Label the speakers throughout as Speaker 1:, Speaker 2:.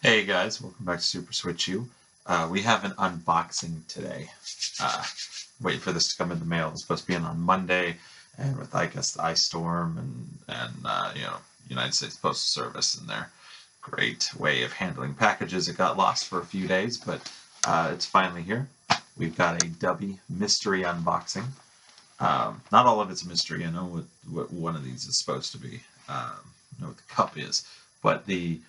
Speaker 1: Hey guys, welcome back to Super Switch U. We have an unboxing today. Uh, Wait for this to come in the mail. It's supposed to be in on Monday, and with I guess the ice storm and United States Postal Service and their great way of handling packages, it got lost for a few days, but it's finally here. We've got a DUBBY mystery unboxing. Not all of it's a mystery. I know what one of these is supposed to be. I know what the cup is, but the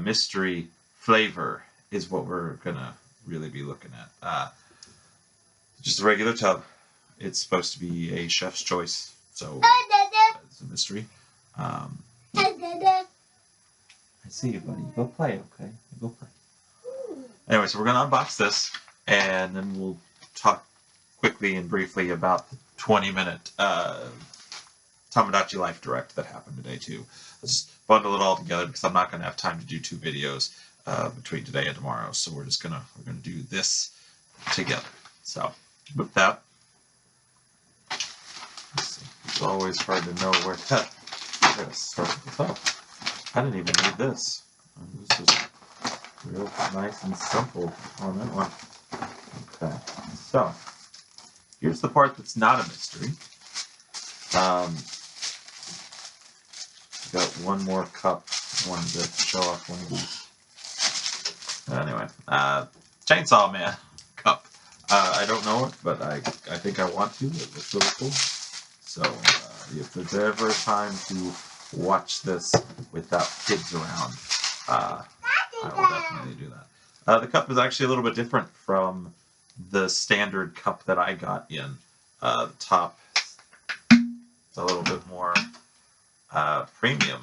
Speaker 1: mystery flavor is what we're gonna really be looking at. Just a regular tub. It's supposed to be a chef's choice, so it's a mystery. I see you, buddy. Go play, okay? Go play. Anyway, so we're gonna unbox this, and then we'll talk quickly and briefly about the 20-minute Tomodachi Life Direct that happened today too. Let's bundle it all together because I'm not going to have time to do two videos between today and tomorrow. So we're gonna do this together. So with that, let's see. It's always hard to know where to start this off. I didn't even need this. This is real nice and simple on that one. Okay, so here's the part that's not a mystery. Got one more cup. I wanted to show off one of these. Anyway, Chainsaw Man cup. I don't know it, but I think I want to. It looks really cool. So if there's ever a time to watch this without kids around, I will definitely do that. The cup is actually a little bit different from the standard cup that I got in. The top is a little bit more premium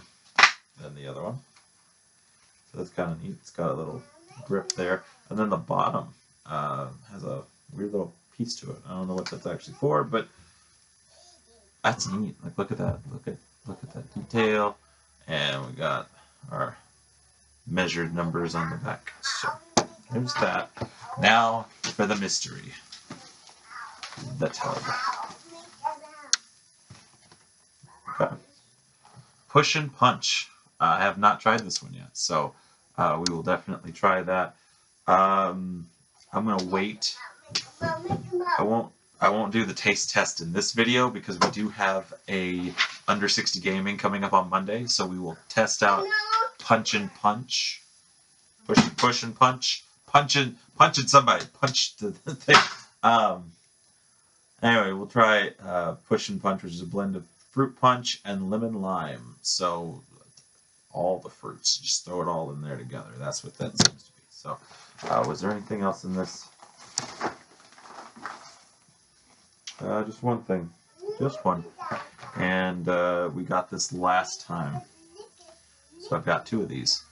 Speaker 1: than the other one. So that's kind of neat. It's got a little grip there. And then the bottom has a weird little piece to it. I don't know what that's actually for, but that's neat. Like, look at that. Look at that detail. And we got our measured numbers on the back. So there's that. Now for the mystery. The tub. Okay. Push and punch. I have not tried this one yet, so we will definitely try that. I'm gonna wait. I won't do the taste test in this video because we do have a under 60 gaming coming up on Monday, so we will test out punch and punch, push and punch, punching somebody, punch the thing. Anyway, we'll try push and punch, which is a blend of fruit punch and lemon lime. So all the fruits, just throw it all in there together. That's what that seems to be. So was there anything else in this? Just one thing. Just one. And we got this last time. So I've got two of these.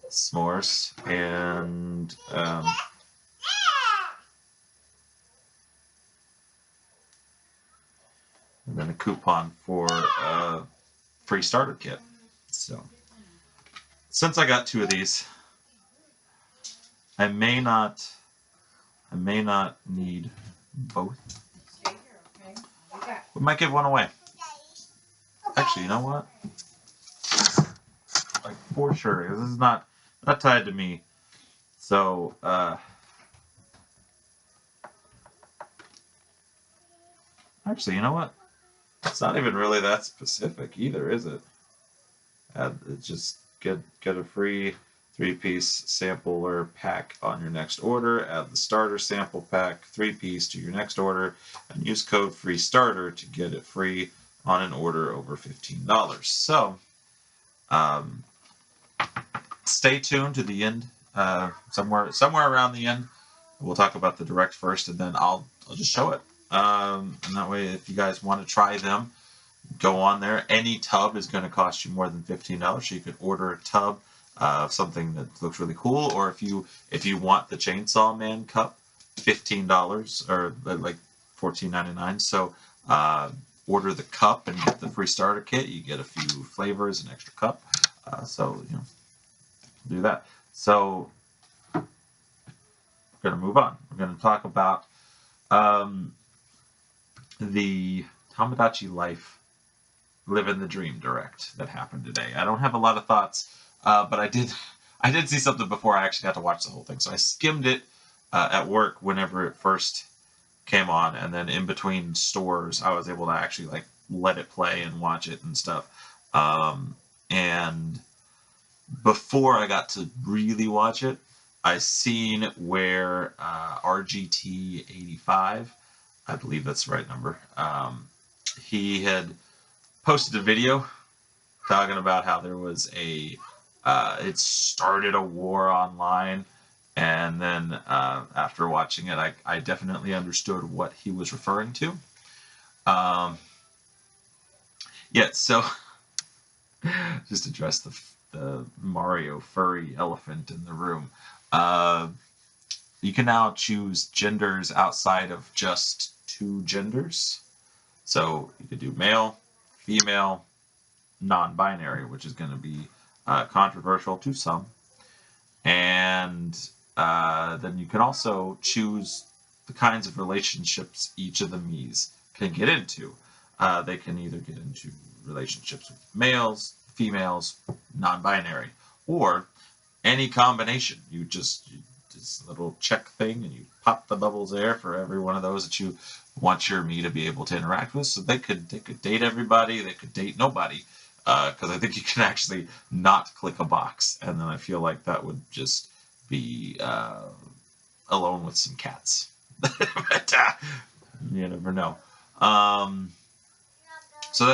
Speaker 1: S'mores and then a coupon for a free starter kit. So since I got two of these, I may not need both. We might give one away. Actually, you know what? Like, for sure, this is not tied to me. So actually, you know what? It's not even really that specific either, is it? Just get a free 3-piece sampler pack on your next order. Add the starter sample pack 3-piece to your next order, and use code FREESTARTER to get it free on an order over $15. So stay tuned to the end. Somewhere around the end, we'll talk about the direct first, and then I'll just show it. And that way, if you guys want to try them, go on there. Any tub is going to cost you more than $15, so you could order a tub of something that looks really cool, or if you want the Chainsaw Man cup, $15 or like $14.99. So order the cup and get the free starter kit. You get a few flavors, an extra cup. So do that. So we're going to move on. We're going to talk about the Tomodachi Life Living the Dream Direct that happened today. I don't have a lot of thoughts But I did see something before I actually got to watch the whole thing. So I skimmed it at work whenever it first came on, and then in between stores, I was able to actually like let it play and watch it and stuff. And before I got to really watch it, I seen where RGT 85, I believe that's the right number, he had posted a video talking about how there was it started a war online. And then after watching it, I definitely understood what he was referring to. Yeah, so just address the Mario furry elephant in the room. You can now choose genders outside of just two genders. So you could do male, female, non-binary, which is going to be controversial to some. And then you can also choose the kinds of relationships each of the Miis can get into. They can either get into relationships with males, females, non-binary, or any combination. You just this little check thing, and you pop the bubbles there for every one of those that you want your Mii to be able to interact with. So they could date everybody, they could date nobody, because I think you can actually not click a box, and then I feel like that would just be alone with some cats. But you never know. So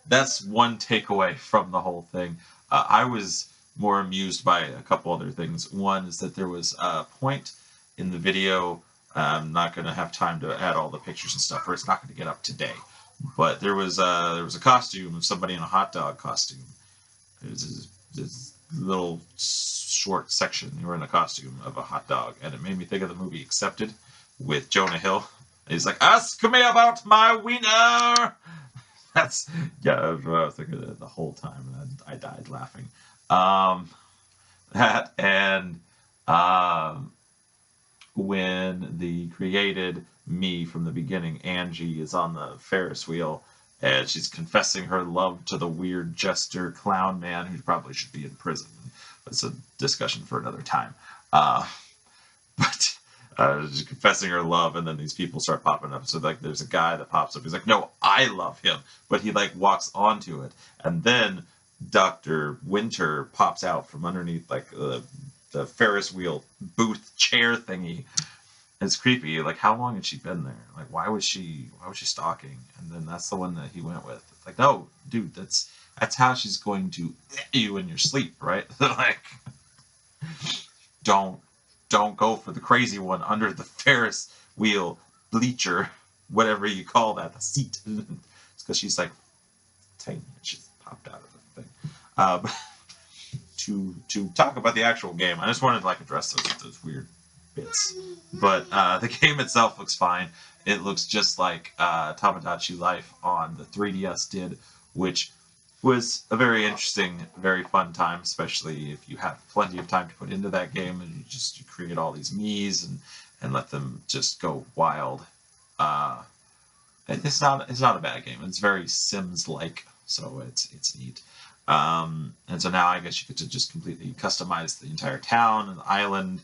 Speaker 1: that's one takeaway from the whole thing. I was more amused by a couple other things. One is that there was a point in the video. I'm not going to have time to add all the pictures and stuff, or it's not going to get up today. But there was a costume of somebody in a hot dog costume. It was this little short section. They were in a costume of a hot dog, and it made me think of the movie Accepted with Jonah Hill. He's like, "Ask me about my wiener." That's that's what I was thinking of the whole time, and I died laughing. That and when the created Mii from the beginning, Angie, is on the Ferris wheel and she's confessing her love to the weird jester clown man who probably should be in prison. That's a discussion for another time. But she's confessing her love, and then these people start popping up. So like, there's a guy that pops up. He's like, "No, I love him," but he like walks onto it, and then Dr. Winter pops out from underneath like the Ferris wheel booth chair thingy. It's creepy. Like, how long had she been there? Like, why was she stalking? And then that's the one that he went with. It's like, no, dude, that's how she's going to you in your sleep, right? Like, don't go for the crazy one under the Ferris wheel bleacher, whatever you call that, the seat. It's because she's like tiny. She's popped out of the thing. But to talk about the actual game, I just wanted to like address those weird bits. But the game itself looks fine. It looks just like Tomodachi Life on the 3DS did, which was a very interesting, very fun time, especially if you have plenty of time to put into that game and you create all these Miis and let them just go wild. It's not a bad game. It's very Sims-like, so it's neat. And so now I guess you get to just completely customize the entire town and the island,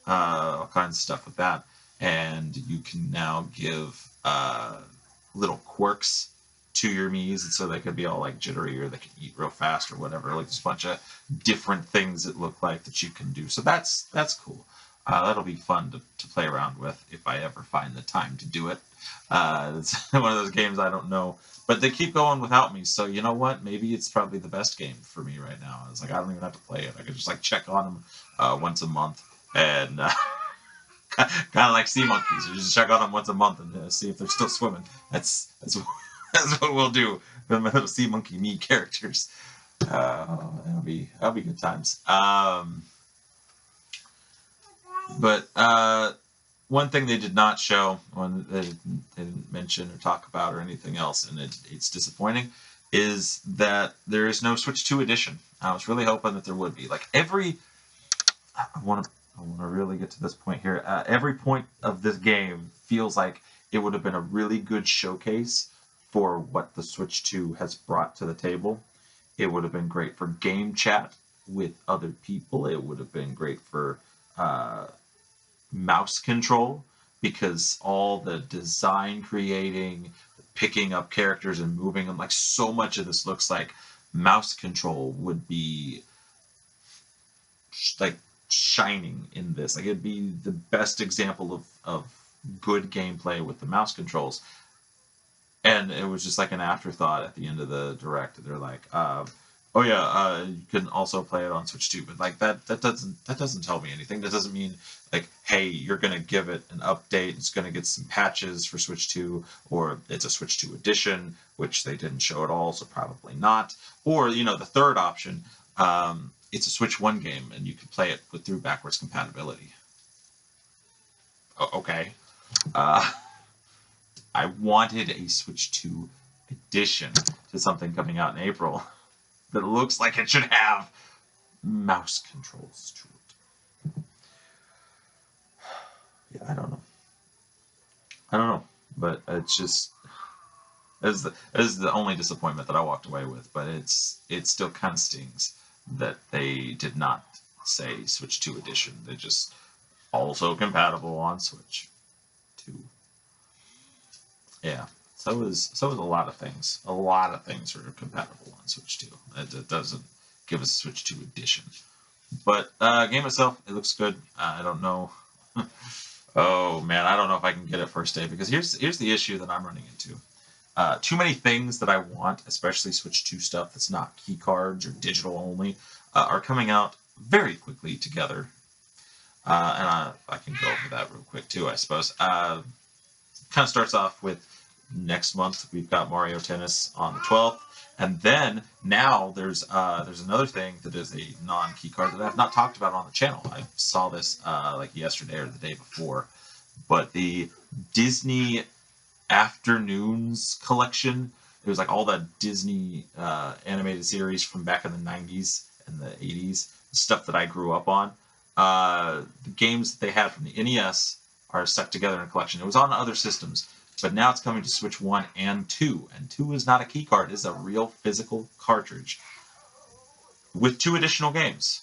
Speaker 1: all kinds of stuff with that. And you can now give little quirks to your Miis, and so they could be all like jittery, or they can eat real fast, or whatever. Like, there's a bunch of different things that look like that you can do. So that's cool. That'll be fun to play around with if I ever find the time to do it. It's one of those games I don't know, but they keep going without me. So you know what? Maybe it's probably the best game for me right now. It's like, I don't even have to play it. I could just like check on them once a month, and kind of like sea monkeys. You just check on them once a month and see if they're still swimming. That's what we'll do with my little sea monkey Mii characters. That'll be good times. But one thing they did not show, one they didn't mention or talk about or anything else, and it's disappointing, is that there is no Switch 2 edition. I was really hoping that there would be. Like, I want to really get to this point here. Every point of this game feels like it would have been a really good showcase for what the Switch 2 has brought to the table. It would have been great for game chat. with other people. It would have been great for mouse control, because all the design creating, picking up characters and moving them, like so much of this looks like mouse control would be like shining in this. Like it'd be the best example of good gameplay with the mouse controls. And it was just like an afterthought at the end of the direct. They're like, "Oh yeah, you can also play it on Switch too." But like that doesn't tell me anything. That doesn't mean like, hey, you're gonna give it an update. It's gonna get some patches for Switch 2, or it's a Switch 2 edition, which they didn't show at all, so probably not. Or the third option, it's a Switch 1 game, and you can play it through backwards compatibility. Okay. Uh, I wanted a Switch 2 addition to something coming out in April that looks like it should have mouse controls to it. Yeah, I don't know. But it's just is the only disappointment that I walked away with. But it still kind of stings that they did not say Switch 2 edition. They just also compatible on Switch 2. Yeah. So is a lot of things. A lot of things are compatible on Switch 2. It doesn't give us a Switch 2 edition. But game itself, it looks good. I don't know. Oh man, I don't know if I can get it first day, because here's the issue that I'm running into. Too many things that I want, especially Switch 2 stuff that's not key cards or digital only, are coming out very quickly together. And I can go over that real quick too, I suppose. Kind of starts off with next month we've got Mario Tennis on the 12th, and then now there's another thing that is a non-key card that I've not talked about on the channel. I saw this like yesterday or the day before, but the Disney Afternoons collection. It was like all the Disney animated series from back in the 90s and the 80s, stuff that I grew up on. The games that they had from the NES are stuck together in a collection. It was on other systems, but now it's coming to Switch 1 and 2. And 2 is not a key card, it's a real physical cartridge with 2 additional games.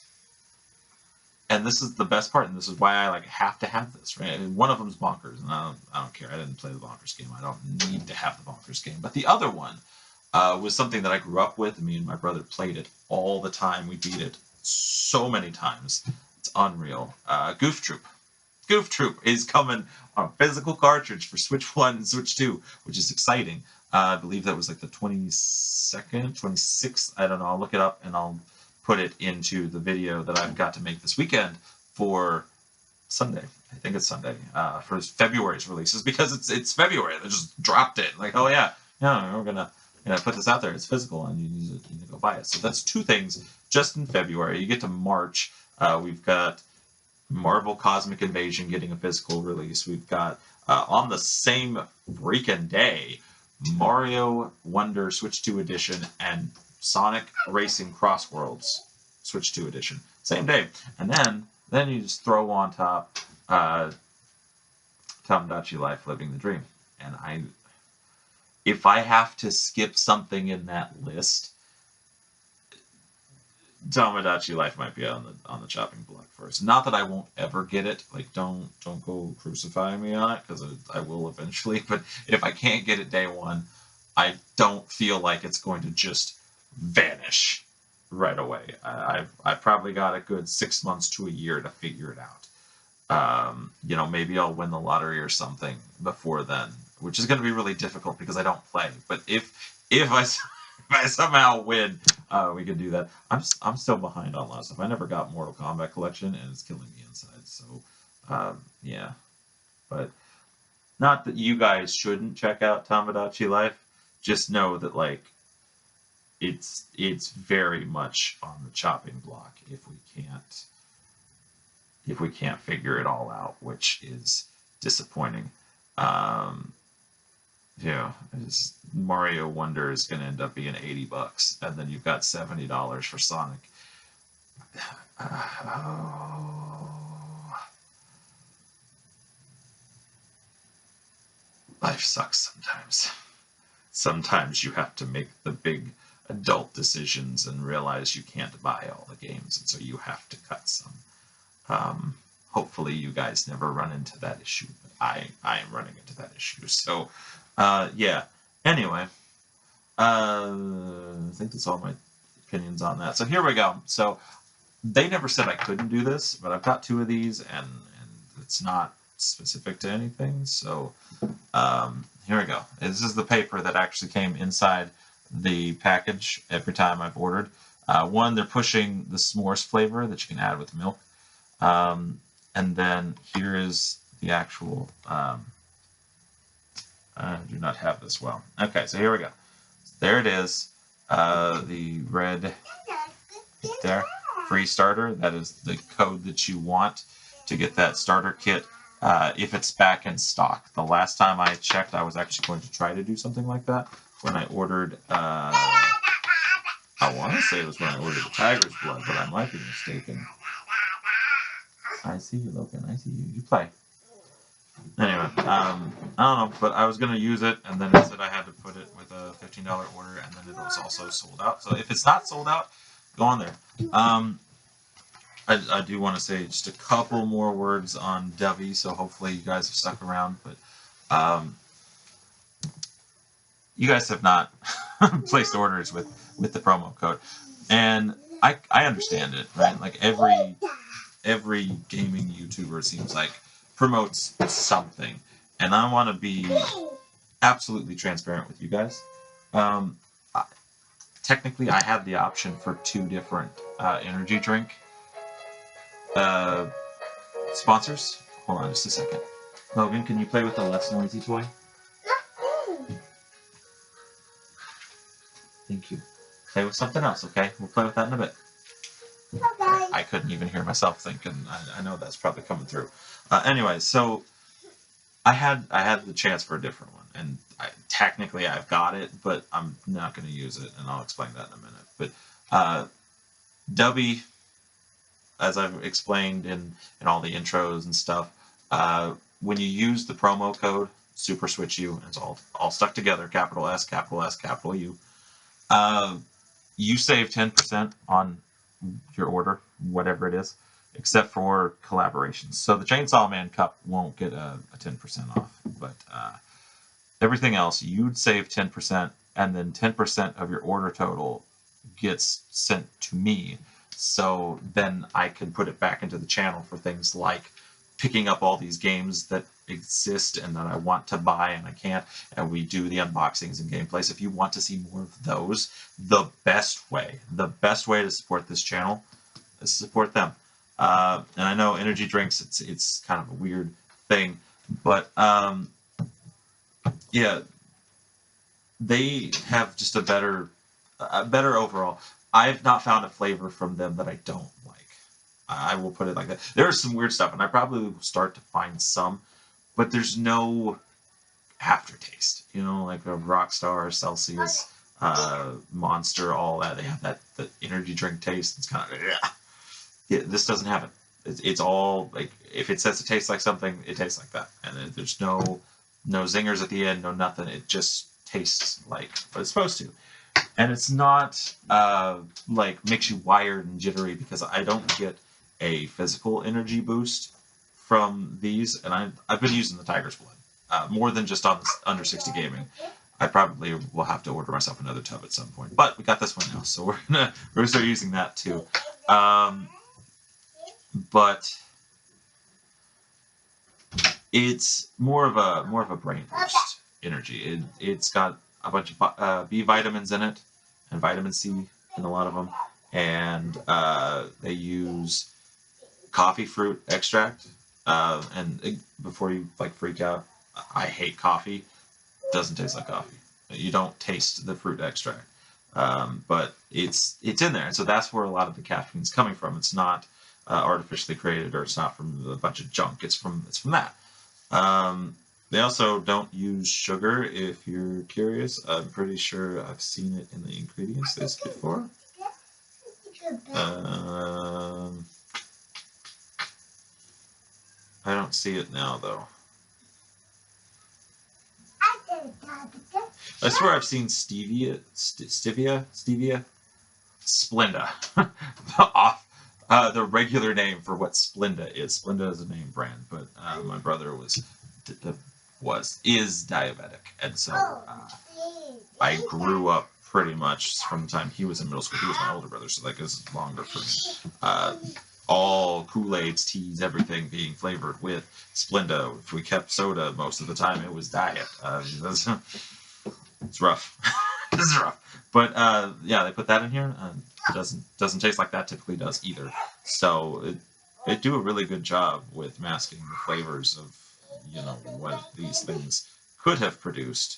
Speaker 1: And this is the best part, and this is why I like have to have this, right? And one of them's Bonkers, and I don't care. I didn't play the Bonkers game. I don't need to have the Bonkers game. But the other one was something that I grew up with. Me and my brother played it all the time. We beat it so many times. It's unreal. Goof Troop. Goof Troop is coming on a physical cartridge for Switch 1 and Switch 2, which is exciting. I believe that was like the 22nd, 26th. I don't know. I'll look it up and I'll put it into the video that I've got to make this weekend for Sunday. I think it's Sunday for February's releases, because it's February. They just dropped it. Like, oh yeah, we're gonna put this out there. It's physical, and you need to go buy it. So that's 2 things just in February. You get to March. We've got Marvel Cosmic Invasion getting a physical release. We've got on the same freaking day Mario Wonder Switch 2 edition and Sonic Racing Cross Worlds Switch 2 edition. Same day. And then you just throw on top Tomodachi Life Living the Dream. And if I have to skip something in that list, Tomodachi Life might be on the chopping block first. Not that I won't ever get it. Like, don't go crucify me on it, because I will eventually. But if I can't get it day one, I don't feel like it's going to just vanish right away. I've probably got a good 6 months to a year to figure it out. Maybe I'll win the lottery or something before then, which is going to be really difficult because I don't play. But if I somehow win, we can do that. I'm still behind on a lot of stuff. I never got Mortal Kombat Collection, and it's killing me inside. So, yeah. But not that you guys shouldn't check out Tomodachi Life. Just know that, like, it's very much on the chopping block if we can't figure it all out, which is disappointing. Mario Wonder is going to end up being $80, and then you've got $70 for Sonic. Life sucks sometimes. Sometimes you have to make the big adult decisions and realize you can't buy all the games, and so you have to cut some. Hopefully you guys never run into that issue, but I am running into that issue. So, yeah. Anyway, I think that's all my opinions on that. So here we go. So they never said I couldn't do this, but I've got 2 of these, and it's not specific to anything. So here we go. This is the paper that actually came inside the package every time I've ordered. One, they're pushing the s'mores flavor that you can add with milk. And then here is the actual, I do not have this well. Okay, so here we go. There it is, the red there, free starter. That is the code that you want to get that starter kit if it's back in stock. The last time I checked, I was actually going to try to do something like that when I ordered, I want to say it was when I ordered the Tiger's Blood, but I might be mistaken. I see you, Logan. I see you. You play. Anyway, I don't know, but I was going to use it, and then it said I had to put it with a $15 order, and then it was also sold out. So if it's not sold out, go on there. I do want to say just a couple more words on DUBBY, so hopefully you guys have stuck around, but you guys have not placed orders with the promo code, and I understand it, right? Like every gaming YouTuber seems like promotes something, and I want to be absolutely transparent with you guys. Technically, I have the option for 2 different energy drink sponsors. Hold on just a second. Logan, can you play with the less noisy toy? Thank you. Play with something else, okay? We'll play with that in a bit. I couldn't even hear myself think, and I know that's probably coming through. Anyway, so I had the chance for a different one, and technically I've got it, but I'm not going to use it, and I'll explain that in a minute. But DUBBY, as I've explained in all the intros and stuff, when you use the promo code Super Switch U, it's all stuck together, capital S, capital U. You save 10% on your order, whatever it is, except for collaborations. So the Chainsaw Man cup won't get a 10% off, but everything else you'd save 10%, and then 10% of your order total gets sent to me. So then I can put it back into the channel for things like picking up all these games that exist and that I want to buy and I can't, and we do the unboxings and gameplays. If you want to see more of those, the best way to support this channel is to support them. And I know energy drinks, it's kind of a weird thing, but yeah, they have just a better overall. I've not found a flavor from them that I don't like. I will put it like that. There's some weird stuff, and I probably will start to find some, but there's no aftertaste. You know, like a Rockstar, Celsius, Monster, all that. They have that energy drink taste. It's kind of yeah. This doesn't have it. It's all like, if it says it tastes like something, it tastes like that, and there's no zingers at the end, no nothing. It just tastes like what it's supposed to. And it's not like makes you wired and jittery, because I don't get a physical energy boost from these, and I've been using the Tiger's Blood more than just on this Under 60 Gaming. I probably will have to order myself another tub at some point, but we got this one now, so we're gonna start using that too. But it's more of a brain boost energy. It's got a bunch of B vitamins in it, and vitamin C in a lot of them, and they use coffee fruit extract. And before you freak out, I hate coffee. It doesn't taste like coffee. You don't taste the fruit extract, but it's in there, and so that's where a lot of the caffeine is coming from. It's not artificially created, or it's not from a bunch of junk. It's from that. They also don't use sugar, if you're curious. I'm pretty sure I've seen it in the ingredients list before. I don't see it now, though. I swear I've seen stevia, Splenda. Off the regular name for what Splenda is. Splenda is a name brand, but my brother is diabetic, and so I grew up pretty much from the time he was in middle school. He was my older brother, so like it's longer for me. All Kool-Aids, teas, everything being flavored with Splenda. If we kept soda most of the time, it was diet. It's rough. This is rough. But yeah, they put that in here. Doesn't taste like that typically does either. So they do a really good job with masking the flavors of what these things could have produced.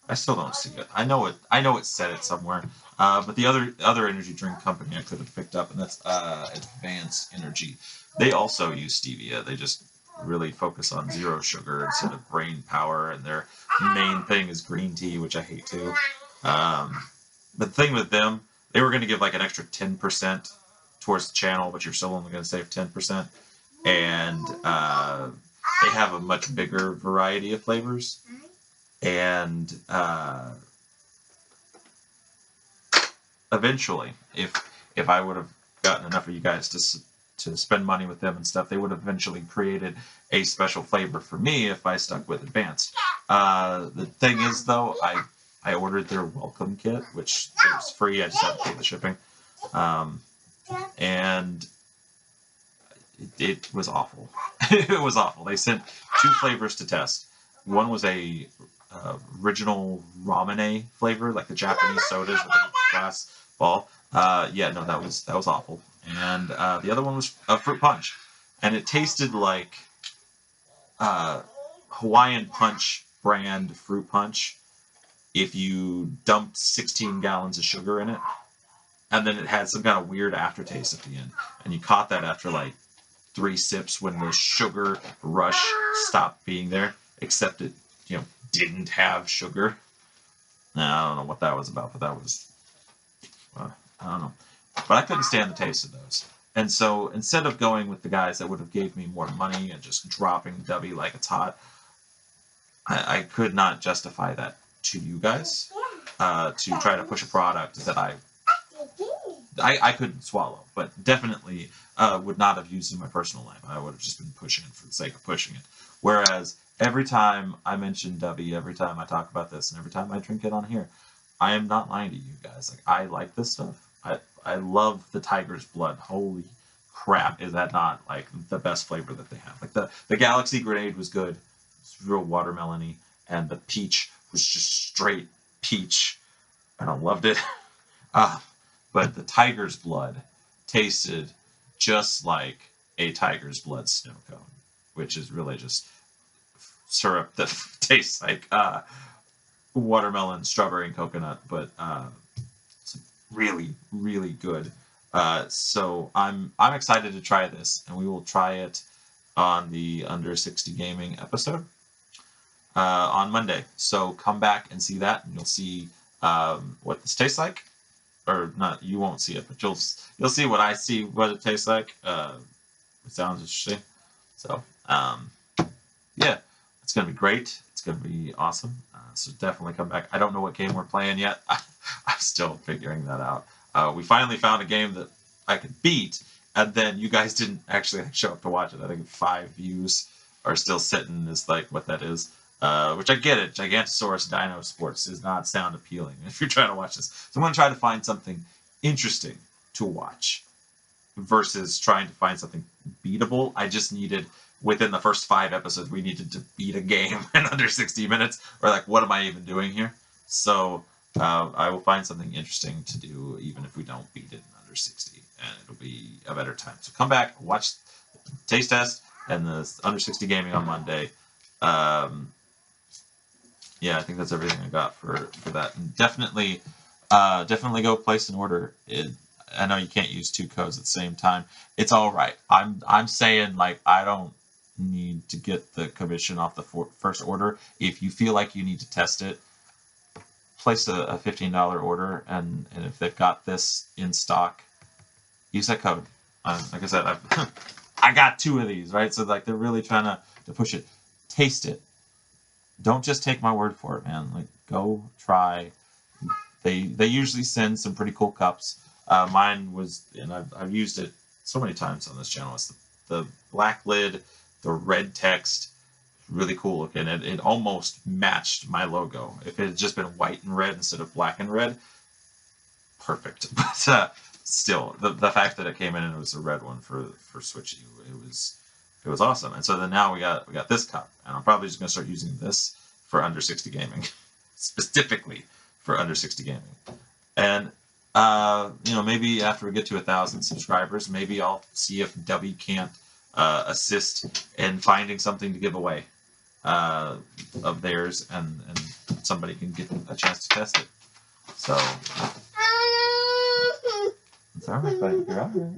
Speaker 1: I still don't see it. I know it said it somewhere. But the other energy drink company I could have picked up, and that's Advanced Energy. They also use stevia. They just really focus on zero sugar instead of brain power, and their main thing is green tea, which I hate too. But the thing with them, they were going to give like an extra 10% towards the channel, but you're still only going to save 10%. And they have a much bigger variety of flavors. And eventually, if I would have gotten enough of you guys to spend money with them and stuff, they would have eventually created a special flavor for me if I stuck with Advanced. The thing is, though, I ordered their welcome kit, which was free. I just had to pay the shipping. And it was awful. It was awful. They sent 2 flavors to test. One was a original ramune flavor, like the Japanese sodas with a glass ball. Yeah, no, that was awful. And the other one was a fruit punch, and it tasted like Hawaiian Punch brand fruit punch if you dumped 16 gallons of sugar in it, and then it had some kind of weird aftertaste at the end, and you caught that after like 3 sips when the sugar rush stopped being there, except it didn't have sugar. I don't know what that was about, but that was I don't know. But I couldn't stand the taste of those. And so instead of going with the guys that would have gave me more money and just dropping DUBBY like it's hot, I could not justify that to you guys to try to push a product that I couldn't swallow, but definitely would not have used in my personal life. I would have just been pushing it for the sake of pushing it. Whereas every time I mention DUBBY, every time I talk about this, and every time I drink it on here, I am not lying to you guys. Like, I like this stuff. I love the tiger's blood. Holy crap, is that not like the best flavor that they have? Like the Galaxy Grenade was good. It's real watermelony, and the peach was just straight peach, and I loved it. But the tiger's blood tasted just like a tiger's blood snow cone, which is really just syrup that tastes like watermelon, strawberry, and coconut, but it's really, really good. So I'm excited to try this, and we will try it on the Under 60 Gaming episode on Monday. So come back and see that, and you'll see what this tastes like. Or not, you won't see it, but you'll see what I see, what it tastes like. It sounds interesting. So yeah, it's gonna be great. It's gonna be awesome. So definitely come back. I don't know what game we're playing yet. I'm still figuring that out. We finally found a game that I could beat, and then you guys didn't actually show up to watch it. I think 5 views are still sitting as like what that is. Which I get it. Gigantosaurus Dino Sports does not sound appealing if you're trying to watch this. So I'm going to try to find something interesting to watch versus trying to find something beatable. I just needed, within the first 5 episodes, we needed to beat a game in under 60 minutes. Or like, what am I even doing here? So I will find something interesting to do even if we don't beat it in under 60. And it'll be a better time. So come back, watch the taste test and the under 60 gaming on Monday. Yeah, I think that's everything I got for that. And definitely go place an order. I know you can't use 2 codes at the same time. It's all right. I'm saying, like, I don't need to get the commission off the first order. If you feel like you need to test it, place a $15 order, and if they've got this in stock, use that code. Like I said, I got 2 of these, right? So like they're really trying to push it. Taste it. don't just take my word for it, man. Like, go try. They usually send some pretty cool cups. Mine was, and I've used it so many times on this channel. It's the black lid, the red text, really cool looking. It almost matched my logo. If it had just been white and red instead of black and red, perfect. But still, the fact that it came in and it was a red one for Switch U, it was awesome. And so then now we got this cup, and I'm probably just gonna start using this for under 60 gaming, specifically for under 60 gaming. And maybe after we get to 1,000 subscribers, maybe I'll see if Dubby can't assist in finding something to give away of theirs, and somebody can get a chance to test it. So it's all right, buddy.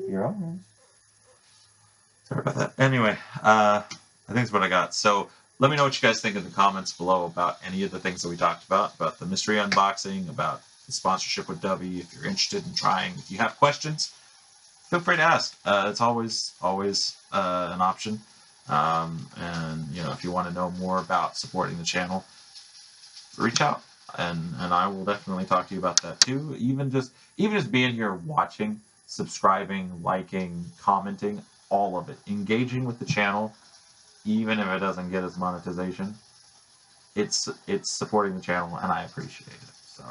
Speaker 1: You're all right. Sorry about that. Anyway, I think that's what I got. So let me know what you guys think in the comments below about any of the things that we talked about the mystery unboxing, about the sponsorship with Dubby. If you're interested in trying, if you have questions, feel free to ask. It's always an option. And if you want to know more about supporting the channel, reach out, and I will definitely talk to you about that too. Even just being here, watching, subscribing, liking, commenting, all of it, engaging with the channel, even if it doesn't get us monetization, it's supporting the channel, and I appreciate it. So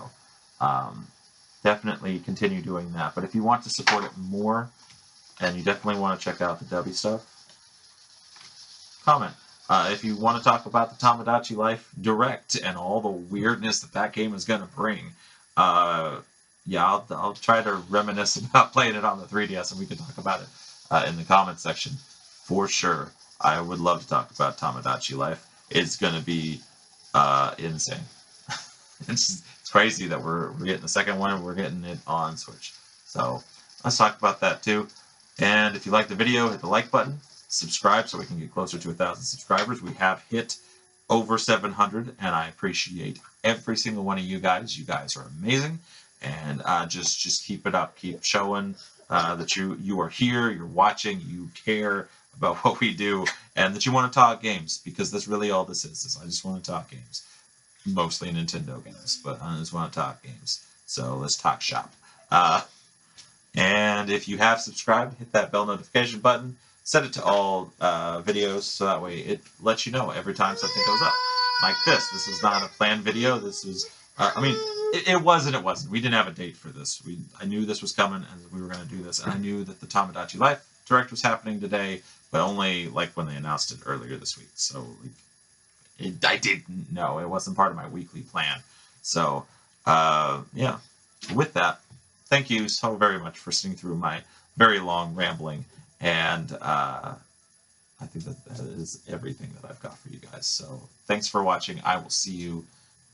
Speaker 1: definitely continue doing that. But if you want to support it more, and you definitely want to check out the Dubby stuff, comment. If you want to talk about the Tomodachi Life Direct and all the weirdness that game is going to bring, yeah, I'll try to reminisce about playing it on the 3DS, and we can talk about it in the comments section for sure. I would love to talk about Tomodachi Life. It's going to be insane. It's crazy that we're getting the second one and we're getting it on Switch. So let's talk about that too. And if you like the video, hit the like button. Subscribe so we can get closer to 1,000 subscribers. We have hit over 700, and I appreciate every single one of you guys. You guys are amazing, and just keep it up. Keep showing that you are here, you're watching, you care about what we do, and that you want to talk games, because that's really all this is I just want to talk games. Mostly Nintendo games, but I just want to talk games. So let's talk shop. And if you have subscribed, hit that bell notification button. Set it to all videos, so that way it lets you know every time something goes up. Like this. This was not a planned video. This was, it was and it wasn't. We didn't have a date for this. I knew this was coming, and we were going to do this. And I knew that the Tomodachi Life Direct was happening today, but only like when they announced it earlier this week. So I didn't know. It wasn't part of my weekly plan. So, yeah. With that, thank you so very much for sitting through my very long rambling. And I think that is everything that I've got for you guys. So thanks for watching. I will see you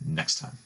Speaker 1: next time.